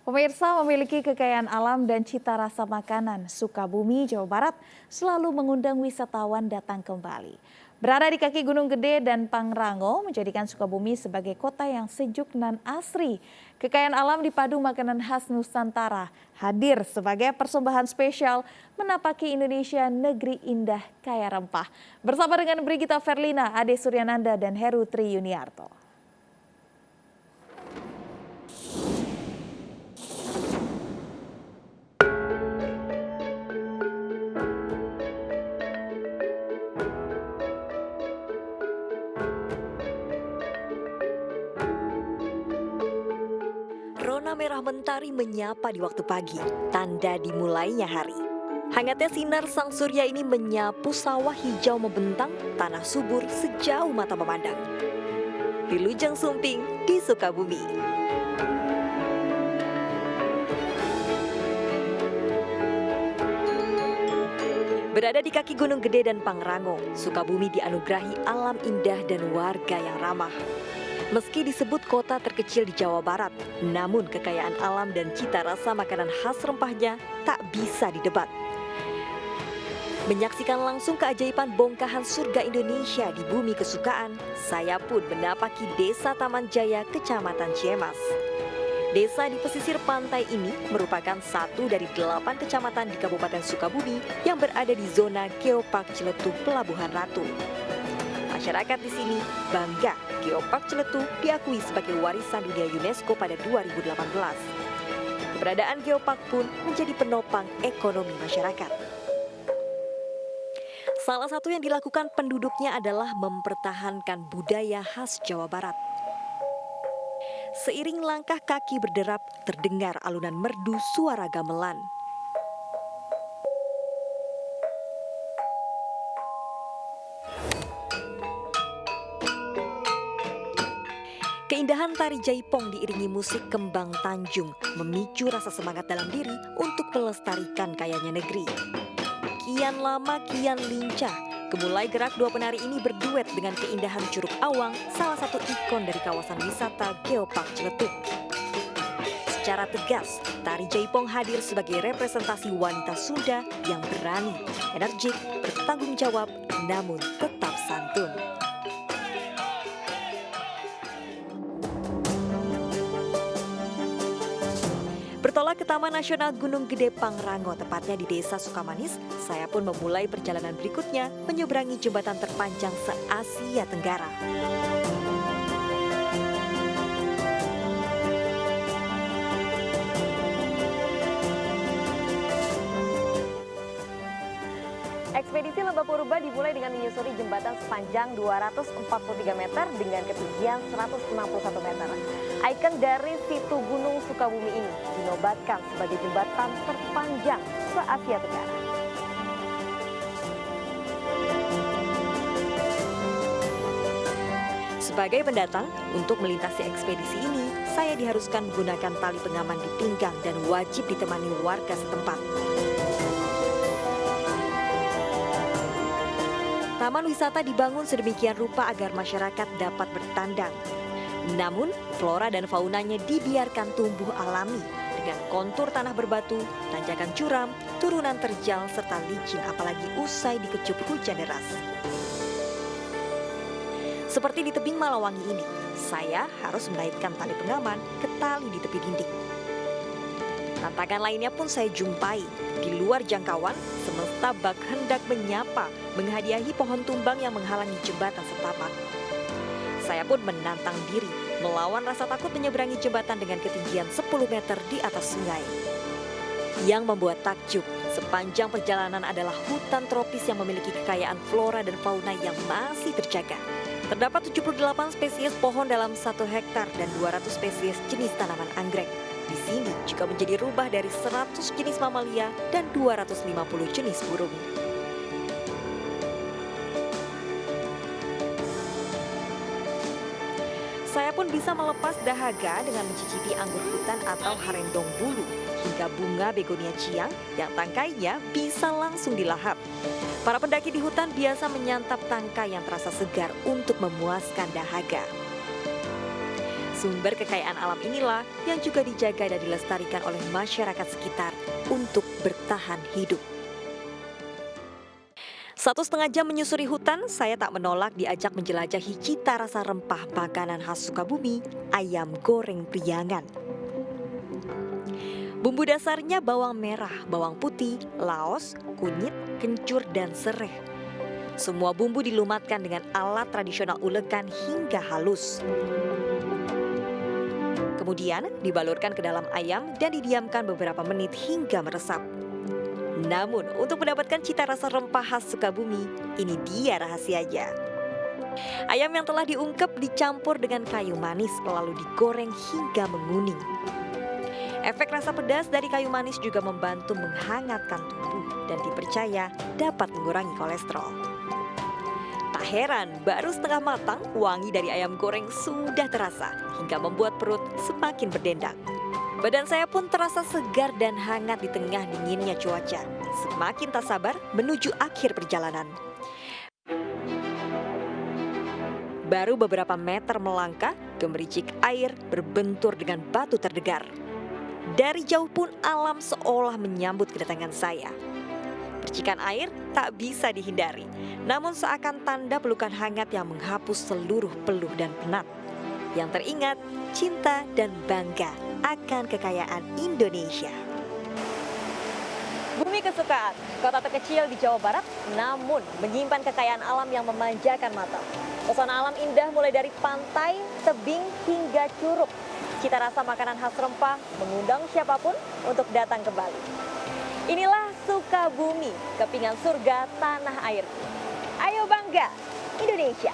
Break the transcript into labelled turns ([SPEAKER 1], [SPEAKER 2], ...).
[SPEAKER 1] Pemirsa, memiliki kekayaan alam dan cita rasa makanan, Sukabumi, Jawa Barat selalu mengundang wisatawan datang kembali. Berada di kaki Gunung Gede dan Pangrango menjadikan Sukabumi sebagai kota yang sejuk dan asri. Kekayaan alam dipadu makanan khas Nusantara hadir sebagai persembahan spesial menapaki Indonesia negeri indah kaya rempah. Bersama dengan Brigita Verlina, Ade Suryananda dan Heru Tri Yuniarto.
[SPEAKER 2] Rona merah mentari menyapa di waktu pagi, tanda dimulainya hari. Hangatnya sinar sang surya ini menyapu sawah hijau membentang, tanah subur sejauh mata memandang. Di Lujang Sumping, di Sukabumi. Berada di kaki Gunung Gede dan Pangrango, Sukabumi dianugerahi alam indah dan warga yang ramah. Meski disebut kota terkecil di Jawa Barat, namun kekayaan alam dan cita rasa makanan khas rempahnya tak bisa didebat. Menyaksikan langsung keajaiban bongkahan surga Indonesia di bumi kesukaan, saya pun menapaki Desa Taman Jaya, Kecamatan Ciemas. Desa di pesisir pantai ini merupakan satu dari 8 kecamatan di Kabupaten Sukabumi yang berada di zona Geopark Ciletuh Pelabuhan Ratu. Masyarakat di sini bangga Geopark Ciletuh diakui sebagai warisan dunia UNESCO pada 2018. Keberadaan Geopark pun menjadi penopang ekonomi masyarakat. Salah satu yang dilakukan penduduknya adalah mempertahankan budaya khas Jawa Barat. Seiring langkah kaki berderap, terdengar alunan merdu suara gamelan. Keindahan tari jaipong diiringi musik kembang Tanjung memicu rasa semangat dalam diri untuk melestarikan kayanya negeri. Kian lama kian lincah, gemulai gerak dua penari ini berduet dengan keindahan Curug Awang, salah satu ikon dari kawasan wisata Geopark Ciletuh. Secara tegas, tari jaipong hadir sebagai representasi wanita Sunda yang berani, energik, bertanggung jawab, namun tetap santun. Bertolak ke Taman Nasional Gunung Gede Pangrango, tepatnya di Desa Sukamanis, saya pun memulai perjalanan berikutnya menyeberangi jembatan terpanjang se-Asia Tenggara.
[SPEAKER 3] Ekspedisi Lembah Purba dimulai dengan menyusuri jembatan sepanjang 243 meter dengan ketinggian 161 meter. Ikon dari situ Gunung Sukabumi ini dinobatkan sebagai jembatan terpanjang se-Asia Tenggara.
[SPEAKER 2] Sebagai pendatang, untuk melintasi ekspedisi ini, saya diharuskan menggunakan tali pengaman di pinggang dan wajib ditemani warga setempat. Taman wisata dibangun sedemikian rupa agar masyarakat dapat bertandang. Namun, flora dan faunanya dibiarkan tumbuh alami dengan kontur tanah berbatu, tanjakan curam, turunan terjal, serta licin apalagi usai dikecup hujan deras. Seperti di tebing Malawangi ini, saya harus mengaitkan tali pengaman ke tali di tepi dinding. Tantangan lainnya pun saya jumpai. Di luar jangkauan, semesta bak hendak menyapa, menghadiahi pohon tumbang yang menghalangi jembatan setapak. Saya pun menantang diri, melawan rasa takut menyeberangi jembatan dengan ketinggian 10 meter di atas sungai. Yang membuat takjub, sepanjang perjalanan adalah hutan tropis yang memiliki kekayaan flora dan fauna yang masih terjaga. Terdapat 78 spesies pohon dalam 1 hektar dan 200 spesies jenis tanaman anggrek. Di sini juga menjadi rubah dari 100 jenis mamalia dan 250 jenis burung. Saya pun bisa melepas dahaga dengan mencicipi anggur hutan atau harendong bulu, hingga bunga begonia ciang yang tangkainya bisa langsung dilahap. Para pendaki di hutan biasa menyantap tangkai yang terasa segar untuk memuaskan dahaga. Sumber kekayaan alam inilah yang juga dijaga dan dilestarikan oleh masyarakat sekitar untuk bertahan hidup. 1,5 jam menyusuri hutan, saya tak menolak diajak menjelajahi cita rasa rempah makanan khas Sukabumi, ayam goreng priangan. Bumbu dasarnya bawang merah, bawang putih, laos, kunyit, kencur, dan sereh. Semua bumbu dilumatkan dengan alat tradisional ulekan hingga halus. Kemudian dibalurkan ke dalam ayam dan didiamkan beberapa menit hingga meresap. Namun untuk mendapatkan cita rasa rempah khas Sukabumi, ini dia rahasianya. Ayam yang telah diungkep dicampur dengan kayu manis lalu digoreng hingga menguning. Efek rasa pedas dari kayu manis juga membantu menghangatkan tubuh dan dipercaya dapat mengurangi kolesterol. Tak heran, baru setengah matang, wangi dari ayam goreng sudah terasa hingga membuat perut semakin berdendang. Badan saya pun terasa segar dan hangat di tengah dinginnya cuaca. Semakin tak sabar menuju akhir perjalanan. Baru beberapa meter melangkah, gemericik air berbentur dengan batu terdegar. Dari jauh pun alam seolah menyambut kedatangan saya. Percikan air tak bisa dihindari, namun seakan tanda pelukan hangat yang menghapus seluruh peluh dan penat. Yang teringat, cinta dan bangga akan kekayaan Indonesia.
[SPEAKER 3] Bumi kesukaan, kota terkecil di Jawa Barat, namun menyimpan kekayaan alam yang memanjakan mata. Pesona alam indah mulai dari pantai, tebing, hingga curug. Cita rasa makanan khas rempah mengundang siapapun untuk datang kembali. Inilah Sukabumi, kepingan surga tanah airku. Ayo bangga, Indonesia!